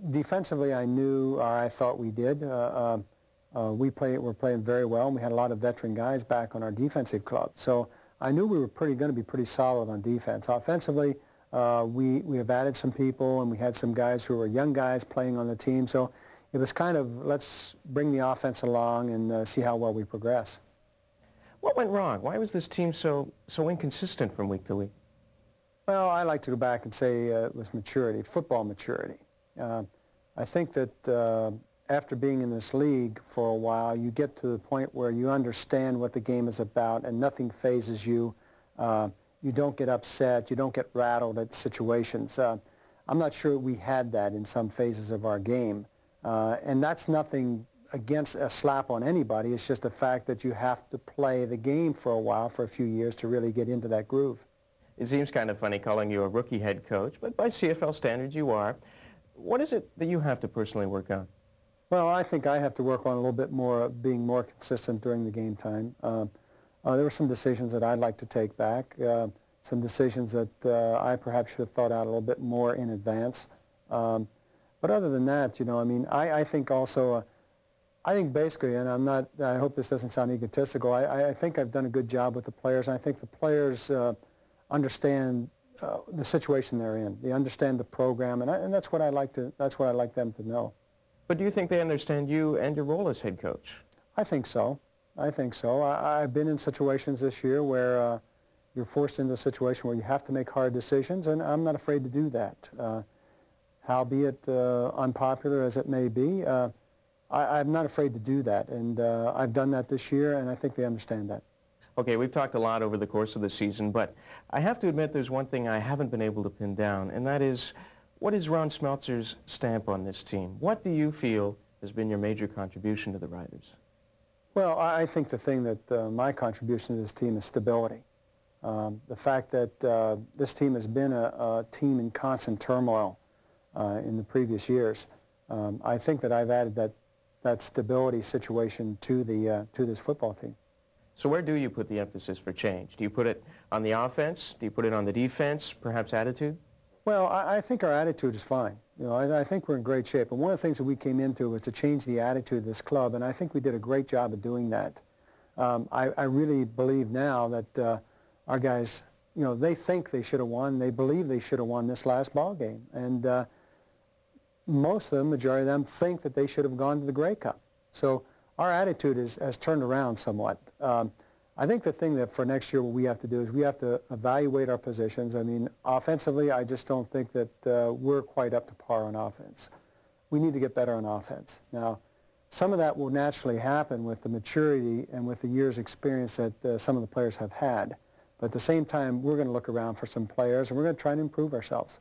Defensively, I knew, or I thought we did. We're playing very well, and we had a lot of veteran guys back on our defensive club. So I knew we were going to be pretty solid on defense. Offensively, we have added some people, and we had some guys who were young guys playing on the team. So it was kind of, let's bring the offense along and see how well we progress. What went wrong? Why was this team so inconsistent from week to week? Well, I like to go back and say it was maturity, football maturity. I think that after being in this league for a while, you get to the point where you understand what the game is about and nothing phases you. You don't get upset. You don't get rattled at situations. I'm not sure we had that in some phases of our game. And that's nothing against a slap on anybody. It's just the fact that you have to play the game for a while, for a few years, to really get into that groove. It seems kind of funny calling you a rookie head coach, but by CFL standards you are. What is it that you have to personally work on? Well, I think I have to work on a little bit more, being more consistent during the game time. There were some decisions that I'd like to take back, some decisions that I perhaps should have thought out a little bit more in advance. But other than that, you know, I mean, I think also, I think basically, and I'm not, I hope this doesn't sound egotistical, I think I've done a good job with the players, and I think the players understand the situation they're in. They understand the program, and that's what I like to, that's what I like them to know. But do you think they understand you and your role as head coach? I think so. I think so. I've been in situations this year where you're forced into a situation where you have to make hard decisions, and I'm not afraid to do that. Howbeit unpopular as it may be, I'm not afraid to do that, and I've done that this year, and I think they understand that. Okay, we've talked a lot over the course of the season, but I have to admit there's one thing I haven't been able to pin down, and that is, what is Ron Smeltzer's stamp on this team? What do you feel has been your major contribution to the Riders? Well, I think the thing that my contribution to this team is stability. The fact that this team has been a team in constant turmoil in the previous years, I think that I've added that stability situation to this football team. So where do you put the emphasis for change? Do you put it on the offense? Do you put it on the defense? Perhaps attitude? Well, I think our attitude is fine. You know, I think we're in great shape. And one of the things that we came into was to change the attitude of this club, and I think we did a great job of doing that. I really believe now that our guys, you know, they think they should have won. They believe they should have won this last ball game. And most of them, majority of them, think that they should have gone to the Grey Cup. So our attitude has turned around somewhat. I think the thing that for next year what we have to do is we have to evaluate our positions. I mean, offensively, I just don't think that we're quite up to par on offense. We need to get better on offense. Now, some of that will naturally happen with the maturity and with the years' experience that some of the players have had. But at the same time, we're going to look around for some players, and we're going to try to improve ourselves.